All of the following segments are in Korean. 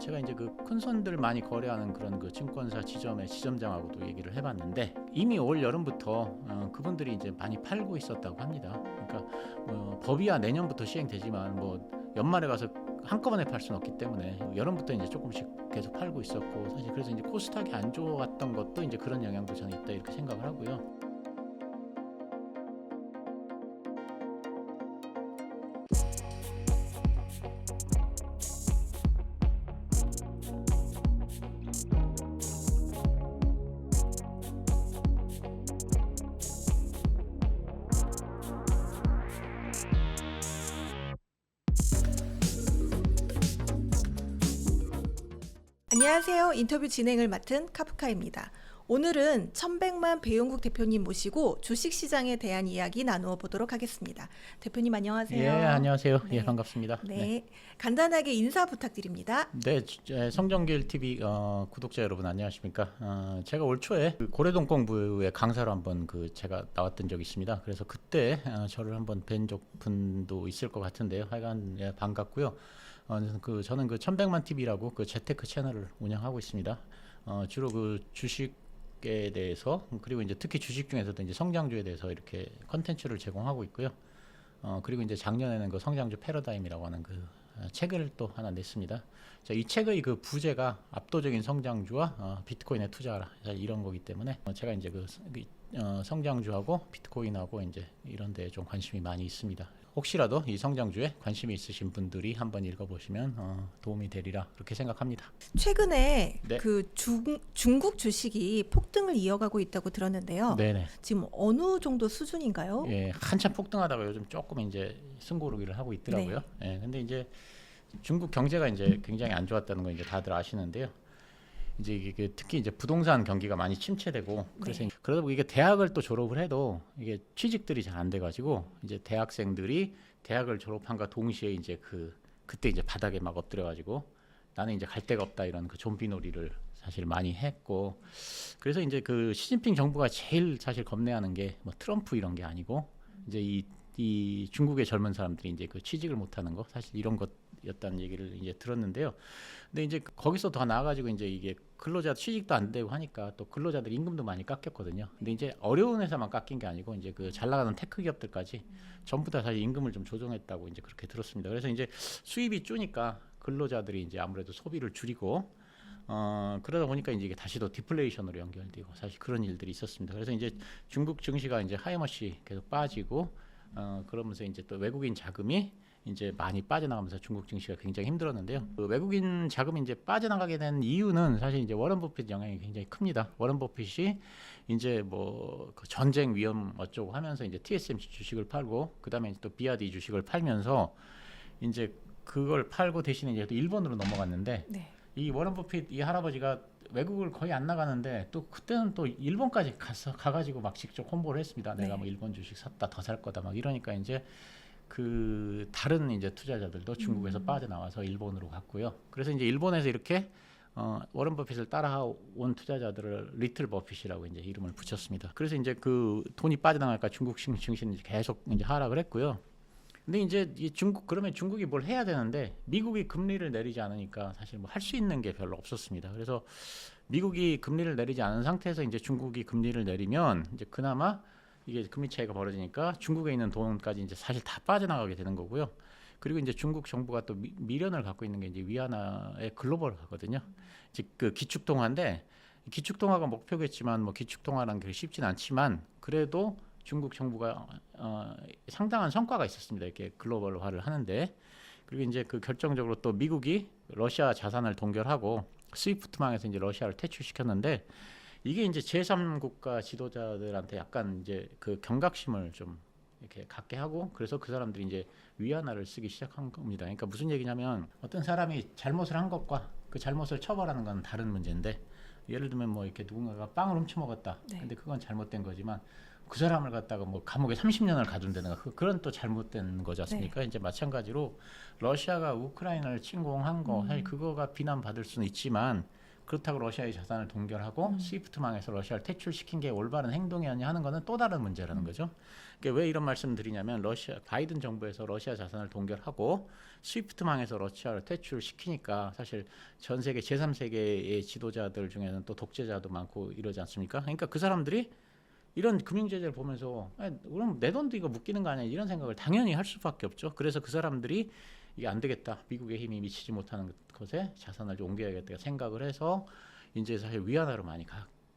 제가 이제 그 큰 손들 많이 거래하는 그런 그 증권사 지점의 지점장하고도 얘기를 해봤는데 이미 올 여름부터 그분들이 이제 많이 팔고 있었다고 합니다. 그러니까 법이야 내년부터 시행되지만 뭐 연말에 가서 한꺼번에 팔 수는 없기 때문에 여름부터 이제 조금씩 계속 팔고 있었고, 사실 그래서 이제 코스닥이 안 좋았던 것도 이제 그런 영향도 저는 있다 이렇게 생각을 하고요. 안녕하세요. 인터뷰 진행을 맡은 카프카입니다. 오늘은 천백만 배용국 대표님 모시고 주식시장에 대한 이야기 나누어 보도록 하겠습니다. 대표님 안녕하세요. 예, 안녕하세요. 네. 예, 반갑습니다. 네. 간단하게 인사 부탁드립니다. 네, 성정길 TV 구독자 여러분 안녕하십니까? 제가 올 초에 그 고래동공부의 강사로 한번 제가 나왔던 적이 있습니다. 그래서 그때 저를 한번 뵌 분도 있을 것 같은데요. 하여간 예, 반갑고요. 저는 그 천백만 TV라고 그 재테크 채널을 운영하고 있습니다. 주로 그 주식에 대해서, 그리고 이제 특히 주식 중에서도 이제 성장주에 대해서 이렇게 컨텐츠를 제공하고 있고요. 그리고 이제 작년에는 그 성장주 패러다임이라고 하는 책을 또 하나 냈습니다. 자, 이 책의 그 부제가 압도적인 성장주와 비트코인에 투자하라, 이런 거기 때문에 제가 이제 성장주하고 비트코인하고 이제 이런 데에 좀 관심이 많이 있습니다. 혹시라도 이 성장주에 관심이 있으신 분들이 한번 읽어보시면 도움이 되리라 그렇게 생각합니다. 최근에 네. 그 중국 주식이 폭등을 이어가고 있다고 들었는데요. 네네. 지금 어느 정도 수준인가요? 예, 한참 폭등하다가 요즘 조금 이제 승고르기를 하고 있더라고요. 네. 예, 근데 이제 중국 경제가 이제 굉장히 안 좋았다는 거 이제 다들 아시는데요. 이제 이게 특히 이제 부동산 경기가 많이 침체되고, 그래서 네. 그러다 보니 이게 대학을 또 졸업을 해도 이게 취직들이 잘 안 돼가지고 이제 대학생들이 대학을 졸업한과 동시에 이제 그때 이제 바닥에 막 엎드려가지고 나는 이제 갈 데가 없다 이런 그 좀비놀이를 사실 많이 했고, 그래서 이제 그 시진핑 정부가 제일 사실 겁내하는 게 뭐 트럼프 이런 게 아니고 이제 이 중국의 젊은 사람들이 이제 그 취직을 못하는 거, 사실 이런 것이었다는 얘기를 이제 들었는데요. 근데 이제 거기서 더 나아가지고 이제 이게 근로자 취직도 안 되고 하니까 또 근로자들 임금도 많이 깎였거든요. 근데 이제 어려운 회사만 깎인 게 아니고 이제 그 잘 나가는 테크 기업들까지 전부 다 사실 임금을 좀 조정했다고 이제 그렇게 들었습니다. 그래서 이제 수입이 주니까 근로자들이 이제 아무래도 소비를 줄이고 그러다 보니까 이제 이게 다시 또 디플레이션으로 연결되고 사실 그런 일들이 있었습니다. 그래서 이제 중국 증시가 이제 하이머시 계속 빠지고 그러면서 이제 또 외국인 자금이 이제 많이 빠져나가면서 중국 증시가 굉장히 힘들었는데요. 그 외국인 자금이 이제 빠져나가게 된 이유는 사실 이제 워런 버핏 영향이 굉장히 큽니다. 워런 버핏이 이제 그 전쟁 위험 어쩌고 하면서 이제 TSMC 주식을 팔고, 그다음에 또 BRD 주식을 팔면서 이제 그걸 팔고 대신에 이제 또 일본으로 넘어갔는데, 네. 이 워런 버핏 이 할아버지가 외국을 거의 안 나가는데 또 그때는 또 일본까지 가가지고 막 직접 홍보를 했습니다. 네. 내가 뭐 일본 주식 샀다, 더 살 거다 막 이러니까 이제 그 다른 이제 투자자들도 중국에서 빠져나와서 일본으로 갔고요. 그래서 이제 일본에서 이렇게 워런 버핏을 따라온 투자자들을 리틀 버핏이라고 이제 이름을 붙였습니다. 그래서 이제 그 돈이 빠져나가니까 중국 증시는 계속 이제 하락을 했고요. 근데 이제 그러면 중국이 뭘 해야 되는데 미국이 금리를 내리지 않으니까 사실 뭐 할 수 있는 게 별로 없었습니다. 그래서 미국이 금리를 내리지 않은 상태에서 이제 중국이 금리를 내리면 이제 그나마 이게 금리 차이가 벌어지니까 중국에 있는 돈까지 이제 사실 다 빠져나가게 되는 거고요. 그리고 이제 중국 정부가 또 미련을 갖고 있는 게 이제 위안화의 글로벌화거든요. 즉 그 기축통화인데, 기축통화가 목표겠지만 뭐 기축통화라는 게 쉽진 않지만 그래도 중국 정부가 상당한 성과가 있었습니다. 이렇게 글로벌화를 하는데. 그리고 이제 그 결정적으로 또 미국이 러시아 자산을 동결하고 스위프트망에서 이제 러시아를 퇴출시켰는데, 이게 이제 제3국가 지도자들한테 약간 이제 그 경각심을 좀 이렇게 갖게 하고, 그래서 그 사람들이 이제 위안화를 쓰기 시작한 겁니다. 그러니까 무슨 얘기냐면 어떤 사람이 잘못을 한 것과 그 잘못을 처벌하는 건 다른 문제인데, 예를 들면 뭐 이렇게 누군가가 빵을 훔쳐 먹었다. 네. 근데 그건 잘못된 거지만 그 사람을 갖다가 뭐 감옥에 30년을 가둔다든가 그런 또 잘못된 거지 않습니까? 네. 이제 마찬가지로 러시아가 우크라이나를 침공한 거 사실 그거가 비난받을 수는 있지만 그렇다고 러시아의 자산을 동결하고 스위프트망에서 러시아를 퇴출시킨 게 올바른 행동이었냐 하는 거는 또 다른 문제라는 거죠. 그러니까 왜 이런 말씀을 드리냐면 바이든 정부에서 러시아 자산을 동결하고 스위프트망에서 러시아를 퇴출시키니까 사실 전 세계 제3세계의 지도자들 중에는 또 독재자도 많고 이러지 않습니까? 그러니까 그 사람들이 이런 금융 제재를 보면서 그럼 내 돈도 이거 묶이는 거 아니야 이런 생각을 당연히 할 수밖에 없죠. 그래서 그 사람들이 이게 안 되겠다. 미국의 힘이 미치지 못하는 것에 자산을 좀 옮겨야겠다 생각을 해서 이제 사실 위안화로 많이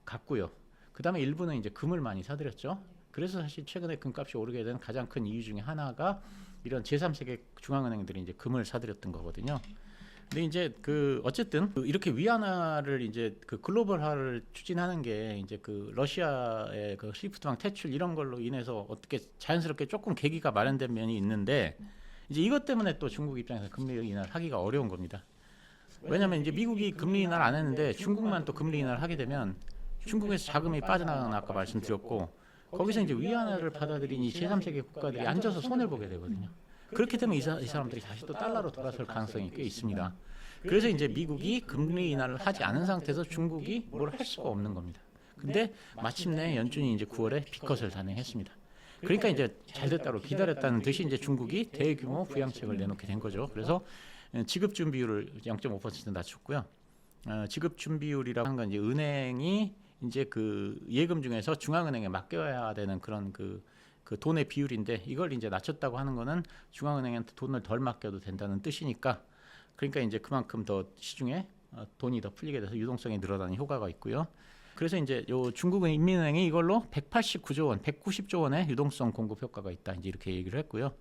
갔고요. 그다음에 일부는 이제 금을 많이 사들였죠. 그래서 사실 최근에 금값이 오르게 된 가장 큰 이유 중에 하나가 이런 제3세계 중앙은행들이 이제 금을 사들였던 거거든요. 근데 이제 어쨌든 이렇게 위안화를 이제 글로벌화를 추진하는 게 이제 러시아의 스위프트망 퇴출 이런 걸로 인해서 어떻게 자연스럽게 조금 계기가 마련된 면이 있는데 이제 이것 때문에 또 중국 입장에서 금리 인하를 하기가 어려운 겁니다. 왜냐하면 이제 미국이 금리 인하를 안 했는데 중국만 또 금리 인하를 하게 되면 중국에서 자금이 빠져나가는 아까 말씀드렸고 거기서 이제 위안화를 받아들인 이 제3세계 국가들이 앉아서 손을 보게 되거든요. 그렇게 되면 이 사람들이 다시 또 달러로 돌아설 가능성이 꽤 있습니다. 그래서 이제 미국이 금리 인하를 하지 않은 상태에서 중국이 뭘 할 수가 없는 겁니다. 근데 마침내 연준이 이제 9월에 B컷을 단행했습니다. 그러니까 이제 잘 됐다고 기다렸다는 듯이 이제 중국이 대규모 부양책을 내놓게 된 거죠. 그래서 지급 준비율을 0.5% 낮췄고요. 지급 준비율이라고 하는 건 이제 은행이 이제 예금 중에서 중앙은행에 맡겨야 되는 그런 그 돈의 비율인데 이걸 이제 낮췄다고 하는 거는 중앙은행한테 돈을 덜 맡겨도 된다는 뜻이니까 그러니까 이제 그만큼 더 시중에 돈이 더 풀리게 돼서 유동성이 늘어나는 효과가 있고요. 그래서 이제 요 중국은 인민은행이 이걸로 189조 원, 190조 원의 유동성 공급 효과가 있다. 이제 이렇게 얘기를 했고요.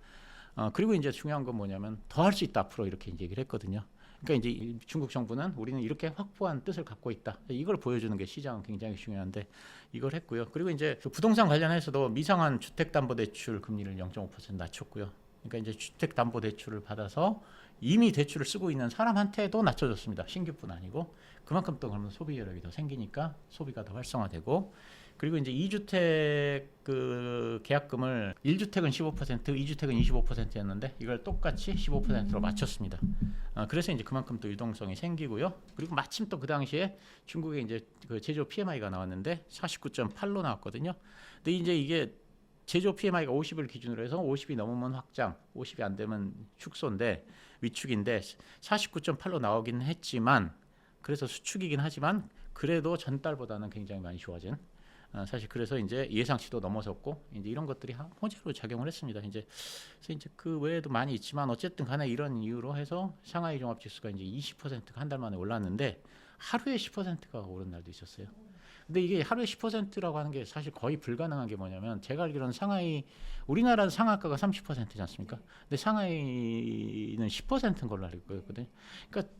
그리고 이제 중요한 건 뭐냐면 더 할 수 있다 앞으로 이렇게 이제 얘기를 했거든요. 그러니까 이제 중국 정부는 우리는 이렇게 확고한 뜻을 갖고 있다. 이걸 보여주는 게 시장은 굉장히 중요한데 이걸 했고요. 그리고 이제 부동산 관련해서도 미상환 주택담보대출 금리를 0.5% 낮췄고요. 그러니까 이제 주택담보대출을 받아서 이미 대출을 쓰고 있는 사람한테도 낮춰줬습니다. 신규뿐 아니고 그만큼 또 그러면 소비 여력이 더 생기니까 소비가 더 활성화되고 그리고 이제 2주택 계약금을 1주택은 15%, 2주택은 25%였는데 이걸 똑같이 15%로 맞췄습니다. 그래서 이제 그만큼 또 유동성이 생기고요. 그리고 마침 또 그 당시에 중국에 이제 제조 PMI가 나왔는데 49.8로 나왔거든요. 근데 이제 이게 제조 PMI가 50을 기준으로 해서 50이 넘으면 확장, 50이 안 되면 축소인데 위축인데 49.8로 나오긴 했지만 그래서 수축이긴 하지만 그래도 전달보다는 굉장히 많이 좋아진 사실 그래서 이제 예상치도 넘어섰고 이제 이런 것들이 호재로 작용을 했습니다. 그래서 이제 그 외에도 많이 있지만 어쨌든 간에 이런 이유로 해서 상하이 종합지수가 이제 20%가 한 달 만에 올랐는데 하루에 10%가 오른 날도 있었어요. 근데 이게 하루에 10%라고 하는 게 사실 거의 불가능한 게 뭐냐면 제가 알기로는 우리나라 상하가가 30%지 않습니까? 근데 상하이는 10%인 걸로 알고 있거든요. 그러니까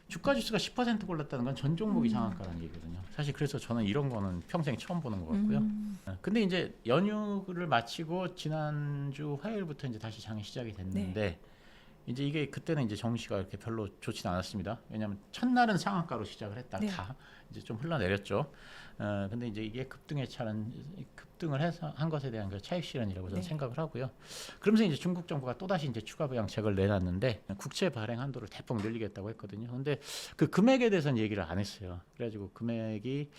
주가 지수가 10% 올랐다는 건 전 종목이 상한가라는 얘기거든요. 사실 그래서 저는 이런 거는 평생 처음 보는 것 같고요. 근데 이제 연휴를 마치고 지난주 화요일부터 이제 다시 장이 시작이 됐는데 이제 이게 그때는 이제 정시가 이렇게 별로 좋지는 않았습니다. 왜냐하면 첫날은 상한가로 시작을 했다가 다 이제 좀 흘러내렸죠. 근데 이제 이게 급등을 해서 한 것에 대한 차익 실현이라고 저는 생각을 하고요. 그러면서 이제 중국 정부가 또 다시 이제 추가 부양책을 내놨는데 국채 발행 한도를 대폭 늘리겠다고 했거든요. 근데 그 금액에 대해서는 얘기를 안 했어요. 그래가지고 금액이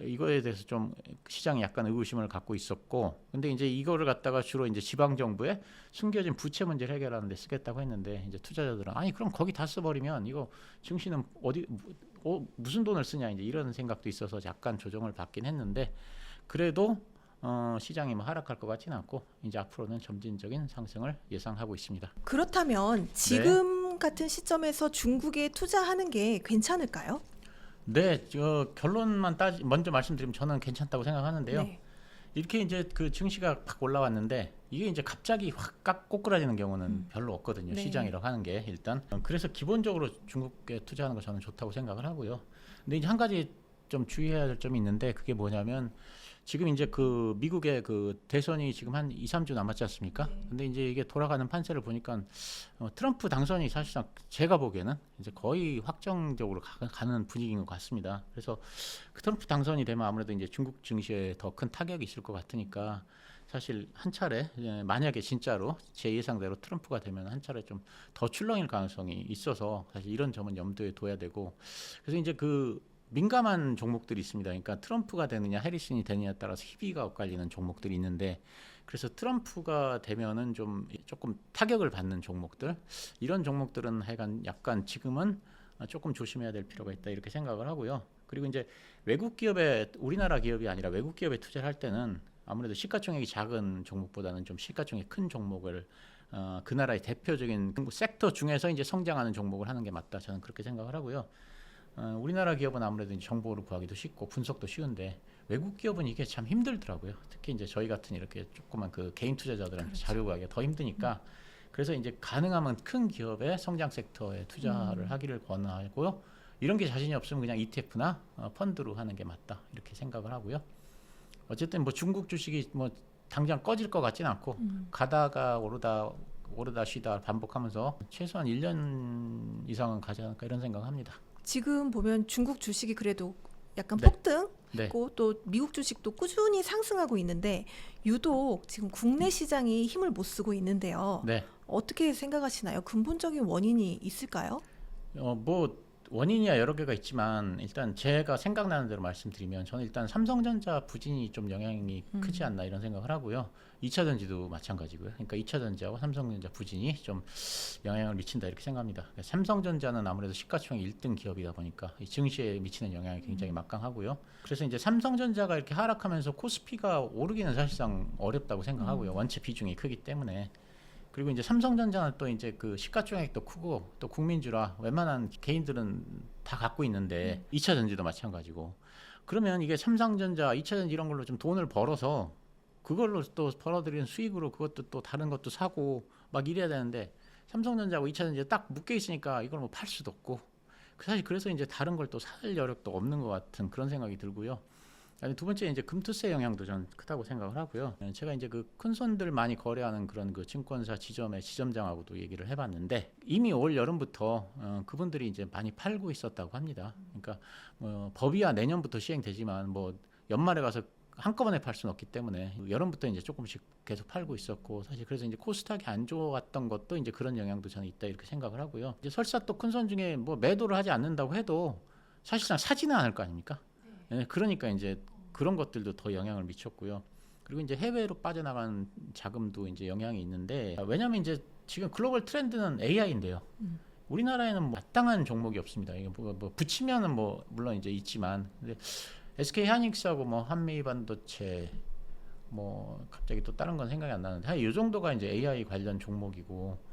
이거에 대해서 좀 시장이 약간 의구심을 갖고 있었고, 근데 이제 이거를 갖다가 주로 이제 지방 정부의 숨겨진 부채 문제를 해결하는 데 쓰겠다고 했는데 이제 투자자들은 아니 그럼 거기 다 써버리면 이거 증시는 무슨 돈을 쓰냐 이제 이런 생각도 있어서 약간 조정을 받긴 했는데 그래도 시장이 뭐 하락할 것 같지는 않고 이제 앞으로는 점진적인 상승을 예상하고 있습니다. 그렇다면 지금 같은 시점에서 중국에 투자하는 게 괜찮을까요? 네, 결론만 먼저 말씀드리면 저는 괜찮다고 생각하는데요. 이렇게 이제 그 증시가 팍 올라왔는데 이게 이제 갑자기 확 꼬꾸라지는 경우는 별로 없거든요. 시장이라고 하는 게 일단. 그래서 기본적으로 중국에 투자하는 거 저는 좋다고 생각을 하고요. 근데 이제 한 가지 좀 주의해야 될 점이 있는데 그게 뭐냐면 지금 이제 그 미국의 그 대선이 지금 한 2, 3주 남았지 않습니까? 근데 이제 이게 돌아가는 판세를 보니까 트럼프 당선이 사실상 제가 보기에는 이제 거의 확정적으로 가는 분위기인 것 같습니다. 그래서 그 트럼프 당선이 되면 아무래도 이제 중국 증시에 더 큰 타격이 있을 것 같으니까 사실 한 차례 만약에 진짜로 제 예상대로 트럼프가 되면 한 차례 좀 더 출렁일 가능성이 있어서 사실 이런 점은 염두에 둬야 되고 그래서 이제 민감한 종목들이 있습니다. 그러니까 트럼프가 되느냐 해리슨이 되느냐에 따라서 희비가 엇갈리는 종목들이 있는데 그래서 트럼프가 되면은 조금 타격을 받는 종목들 이런 종목들은 하여간 약간 지금은 조금 조심해야 될 필요가 있다 이렇게 생각을 하고요. 그리고 이제 외국 기업에 우리나라 기업이 아니라 외국 기업에 투자를 할 때는 아무래도 시가총액이 작은 종목보다는 좀 시가총액이 큰 종목을 그 나라의 대표적인 섹터 중에서 이제 성장하는 종목을 하는 게 맞다 저는 그렇게 생각을 하고요. 우리나라 기업은 아무래도 이제 정보를 구하기도 쉽고 분석도 쉬운데 외국 기업은 이게 참 힘들더라고요. 특히 이제 저희 같은 이렇게 조그만 그 개인 투자자들은 그렇죠. 자료 구하기가 더 힘드니까 그래서 이제 가능하면 큰 기업의 성장 섹터에 투자를 하기를 권하고요. 이런 게 자신이 없으면 그냥 ETF나 펀드로 하는 게 맞다 이렇게 생각을 하고요. 어쨌든 뭐 중국 주식이 뭐 당장 꺼질 것 같진 않고 가다가 오르다 쉬다 반복하면서 최소한 1년 이상은 가지 않을까 이런 생각합니다. 지금 보면 중국 주식이 그래도 약간 네. 폭등고 네. 또 미국 주식도 꾸준히 상승하고 있는데 유독 지금 국내 시장이 힘을 못 쓰고 있는데요. 네. 어떻게 생각하시나요? 근본적인 원인이 있을까요? 뭐 원인이야 여러 개가 있지만 일단 제가 생각나는 대로 말씀드리면 저는 일단 삼성전자 부진이 좀 영향이 크지 않나 이런 생각을 하고요. 2차전지도 마찬가지고요. 그러니까 2차전지하고 삼성전자 부진이 좀 영향을 미친다 이렇게 생각합니다. 그러니까 삼성전자는 아무래도 시가총액 1등 기업이다 보니까 이 증시에 미치는 영향이 굉장히 막강하고요. 그래서 이제 삼성전자가 이렇게 하락하면서 코스피가 오르기는 사실상 어렵다고 생각하고요. 원체 비중이 크기 때문에. 그리고 이제 삼성전자는 또 이제 그 시가총액도 크고 또 국민주라 웬만한 개인들은 다 갖고 있는데 2차 전지도 마찬가지고 그러면 이게 삼성전자, 2차 전지 이런 걸로 좀 돈을 벌어서 그걸로 또 벌어들이는 수익으로 그것도 또 다른 것도 사고 막 이래야 되는데 삼성전자하고 2차 전지에 딱 묶여 있으니까 이걸 뭐 팔 수도 없고 사실 그래서 이제 다른 걸 또 살 여력도 없는 것 같은 그런 생각이 들고요. 두 번째 이제 금투세 영향도 저는 크다고 생각을 하고요. 제가 이제 그 큰 손들 많이 거래하는 그런 그 증권사 지점의 지점장하고도 얘기를 해봤는데 이미 올 여름부터 그분들이 이제 많이 팔고 있었다고 합니다. 그러니까 법이야 내년부터 시행되지만 뭐 연말에 가서 한꺼번에 팔 수는 없기 때문에 여름부터 이제 조금씩 계속 팔고 있었고 사실 그래서 이제 코스닥이 안 좋았던 것도 이제 그런 영향도 저는 있다 이렇게 생각을 하고요. 이제 설사 또 큰 손 중에 뭐 매도를 하지 않는다고 해도 사실상 사지는 않을 거 아닙니까? 네, 그러니까 이제 그런 것들도 더 영향을 미쳤고요. 그리고 이제 해외로 빠져나간 자금도 이제 영향이 있는데 왜냐하면 이제 지금 글로벌 트렌드는 AI인데요. 우리나라에는 뭐 마땅한 종목이 없습니다. 이게 뭐 붙이면은 뭐 물론 이제 있지만 근데 SK 하이닉스하고 뭐 한미 반도체 뭐 갑자기 또 다른 건 생각이 안 나는데 이 정도가 이제 AI 관련 종목이고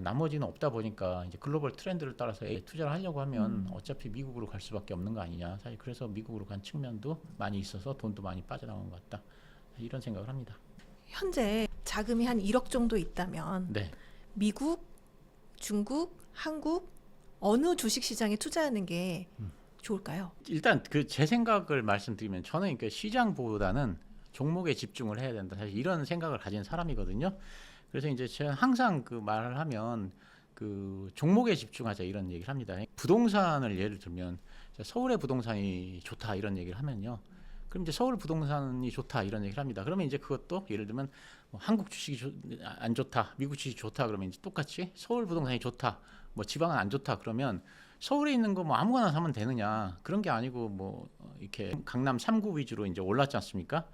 나머지는 없다 보니까 이제 글로벌 트렌드를 따라서 투자를 하려고 하면 어차피 미국으로 갈 수밖에 없는 거 아니냐. 사실 그래서 미국으로 간 측면도 많이 있어서 돈도 많이 빠져나온 것 같다. 이런 생각을 합니다. 현재 자금이 한 1억 정도 있다면 네. 미국, 중국, 한국 어느 주식 시장에 투자하는 게 좋을까요? 일단 그 제 생각을 말씀드리면 저는 그 시장보다는 종목에 집중을 해야 된다. 사실 이런 생각을 가진 사람이거든요. 그래서 이제 제가 항상 그 말을 하면 그 종목에 집중하자 이런 얘기를 합니다. 부동산을 예를 들면 서울의 부동산이 좋다 이런 얘기를 하면요. 그럼 이제 서울 부동산이 좋다 이런 얘기를 합니다. 그러면 이제 그것도 예를 들면 뭐 한국 주식이 안 좋다, 미국 주식이 좋다 그러면 이제 똑같이 서울 부동산이 좋다, 뭐 지방은 안 좋다 그러면 서울에 있는 거 뭐 아무거나 사면 되느냐 그런 게 아니고 뭐 이렇게 강남 3구 위주로 이제 올랐지 않습니까?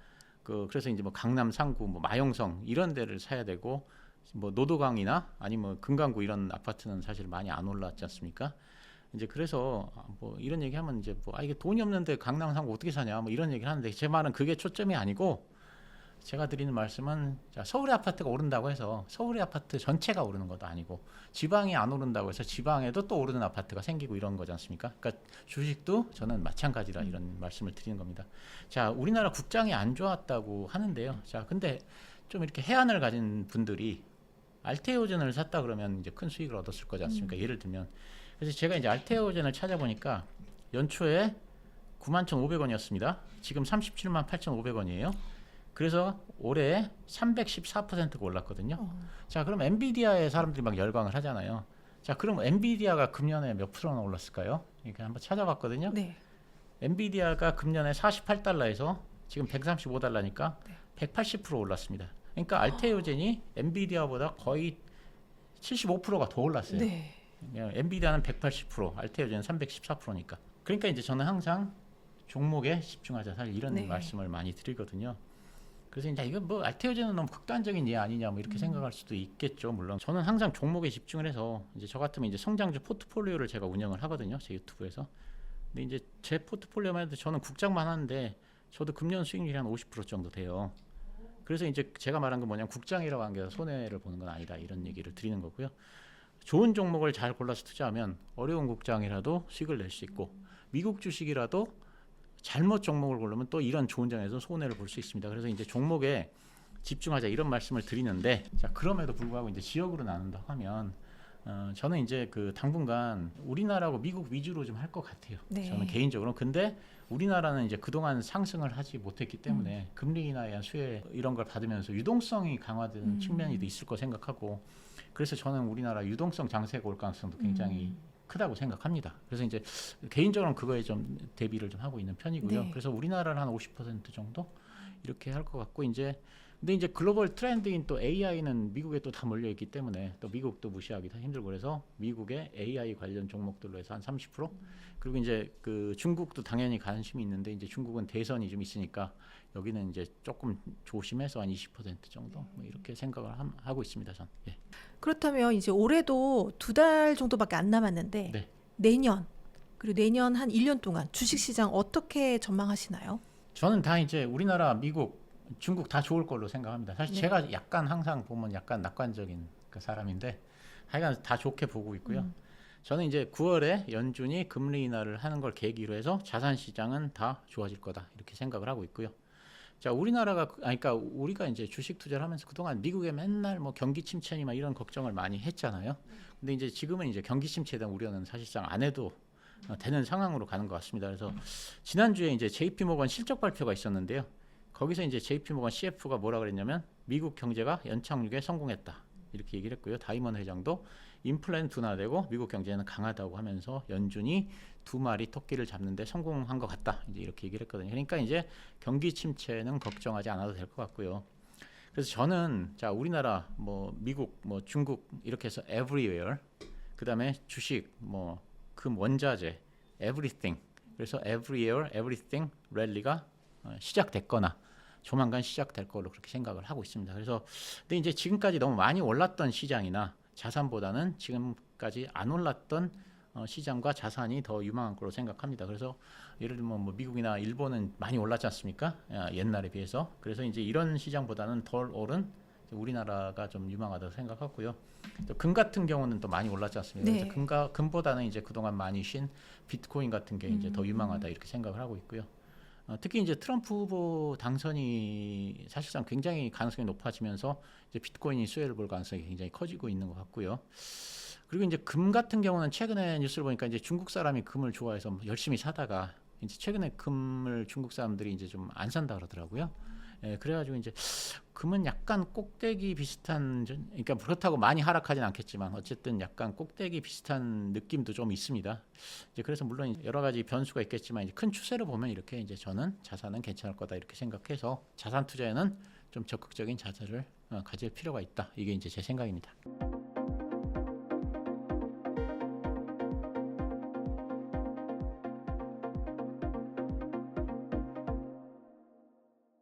그래서 이제 뭐 강남 상구, 뭐 마용성 이런 데를 사야 되고 뭐 노도강이나 아니면 금강구 이런 아파트는 사실 많이 안 올랐지 않습니까? 이제 그래서 뭐 이런 얘기하면 이제 뭐 이게 돈이 없는데 강남 상구 어떻게 사냐 뭐 이런 얘기를 하는데 제 말은 그게 초점이 아니고 제가 드리는 말씀은 자, 서울의 아파트가 오른다고 해서 서울의 아파트 전체가 오르는 것도 아니고 지방이 안 오른다고 해서 지방에도 또 오르는 아파트가 생기고 이런 거지 않습니까? 그러니까 주식도 저는 마찬가지라 이런 말씀을 드리는 겁니다. 자, 우리나라 국장이 안 좋았다고 하는데요. 자, 근데 좀 이렇게 해안을 가진 분들이 알테오젠을 샀다 그러면 이제 큰 수익을 얻었을 거지 않습니까? 예를 들면 그래서 제가 이제 알테오젠을 찾아보니까 연초에 91,500원이었습니다. 지금 378,500원이에요. 그래서 올해 314%가 올랐거든요. 자, 그럼 엔비디아에 사람들이 막 열광을 하잖아요. 자, 그럼 엔비디아가 금년에 몇 프로나 올랐을까요? 이렇게 한번 찾아봤거든요. 네. 엔비디아가 금년에 48달러에서 지금 135달러니까 180% 올랐습니다. 그러니까 알테오젠이 엔비디아보다 거의 75%가 더 올랐어요. 네. 엔비디아는 180%, 알테오젠은 314%니까. 그러니까 이제 저는 항상 종목에 집중하자 사실 이런 네. 말씀을 많이 드리거든요. 그래서 이제 이거 뭐 알테오제는 너무 극단적인 예 아니냐 뭐 이렇게 생각할 수도 있겠죠. 물론 저는 항상 종목에 집중을 해서 이제 저 같으면 이제 성장주 포트폴리오를 제가 운영을 하거든요. 제 유튜브에서. 근데 이제 제 포트폴리오만 해도 저는 국장만 하는데 저도 금년 수익률이 한 50% 정도 돼요. 그래서 이제 제가 말한 건 뭐냐면 국장이라고 한 게 손해를 보는 건 아니다 이런 얘기를 드리는 거고요. 좋은 종목을 잘 골라서 투자하면 어려운 국장이라도 수익을 낼 수 있고 미국 주식이라도 잘못 종목을 고르면 또 이런 좋은 장에서 손해를 볼 수 있습니다. 그래서 이제 종목에 집중하자 이런 말씀을 드리는데 자 그럼에도 불구하고 이제 지역으로 나눈다 하면 저는 이제 그 당분간 우리나라하고 미국 위주로 좀 할 것 같아요. 네. 저는 개인적으로. 근데 우리나라는 이제 그동안 상승을 하지 못했기 때문에 금리 인하에 대한 수혜 이런 걸 받으면서 유동성이 강화되는 측면이 있을 거 생각하고 그래서 저는 우리나라 유동성 장세가 올 가능성도 굉장히 크다고 생각합니다. 그래서 이제 개인적으로는 그거에 좀 대비를 좀 하고 있는 편이고요. 네. 그래서 우리나라는 한 50% 정도 이렇게 할 것 같고 이제 근데 이제 글로벌 트렌드인 또 AI는 미국에 또 다 몰려 있기 때문에 또 미국도 무시하기 다 힘들고 그래서 미국의 AI 관련 종목들로 해서 한 30% 그리고 이제 그 중국도 당연히 관심이 있는데 이제 중국은 대선이 좀 있으니까 여기는 이제 조금 조심해서 한 20% 정도 뭐 이렇게 생각을 하고 있습니다. 전. 예. 그렇다면 이제 올해도 2달 정도밖에 안 남았는데 네. 내년 그리고 내년 한 1년 동안 주식시장 어떻게 전망하시나요? 저는 다 이제 우리나라, 미국, 중국 다 좋을 걸로 생각합니다. 사실 네. 제가 약간 항상 보면 약간 낙관적인 그 사람인데 하여간 다 좋게 보고 있고요. 저는 이제 9월에 연준이 금리 인하를 하는 걸 계기로 해서 자산 시장은 다 좋아질 거다 이렇게 생각을 하고 있고요. 자, 우리나라가 그러니까 우리가 이제 주식 투자를 하면서 그동안 미국에 맨날 뭐 경기 침체니 막 이런 걱정을 많이 했잖아요. 근데 이제 지금은 이제 경기 침체에 대한 우려는 사실상 안 해도 되는 상황으로 가는 것 같습니다. 그래서 지난주에 이제 JP 모건 실적 발표가 있었는데요. 거기서 이제 JP 모건 CF가 뭐라 그랬냐면 미국 경제가 연착륙에 성공했다. 이렇게 얘기를 했고요. 다이먼 회장도 인플레는 둔화되고 미국 경제는 강하다고 하면서 연준이 2마리 토끼를 잡는데 성공한 것 같다. 이제 이렇게 얘기를 했거든요. 그러니까 이제 경기 침체는 걱정하지 않아도 될 것 같고요. 그래서 저는 자 우리나라 뭐 미국 뭐 중국 이렇게 해서 everywhere 그다음에 주식 뭐 금 원자재 everything 그래서 everywhere everything 랠리가 시작됐거나 조만간 시작될 걸로 그렇게 생각을 하고 있습니다. 그래서 근데 이제 지금까지 너무 많이 올랐던 시장이나 자산보다는 지금까지 안 올랐던 시장과 자산이 더 유망한 걸로 생각합니다. 그래서 예를 들면 뭐 미국이나 일본은 많이 올랐지 않습니까? 옛날에 비해서. 그래서 이제 이런 시장보다는 덜 오른 우리나라가 좀 유망하다고 생각하고요. 또 금 같은 경우는 또 많이 올랐지 않습니까? 네. 그래서 금보다는 이제 그동안 많이 쉰 비트코인 같은 게 이제 더 유망하다 이렇게 생각을 하고 있고요. 특히 이제 트럼프 후보 당선이 사실상 굉장히 가능성이 높아지면서 이제 비트코인이 수혜를 볼 가능성이 굉장히 커지고 있는 것 같고요. 그리고 이제 금 같은 경우는 최근에 뉴스를 보니까 이제 중국 사람이 금을 좋아해서 열심히 사다가 이제 최근에 금을 중국 사람들이 이제 좀 안 산다 그러더라고요. 예, 그래가지고 이제 금은 약간 꼭대기 비슷한, 그러니까 그렇다고 많이 하락하진 않겠지만 어쨌든 약간 꼭대기 비슷한 느낌도 좀 있습니다. 이제 그래서 물론 여러 가지 변수가 있겠지만 이제 큰 추세로 보면 이렇게 이제 저는 자산은 괜찮을 거다 이렇게 생각해서 자산 투자에는 좀 적극적인 자세를 가질 필요가 있다. 이게 이제 제 생각입니다.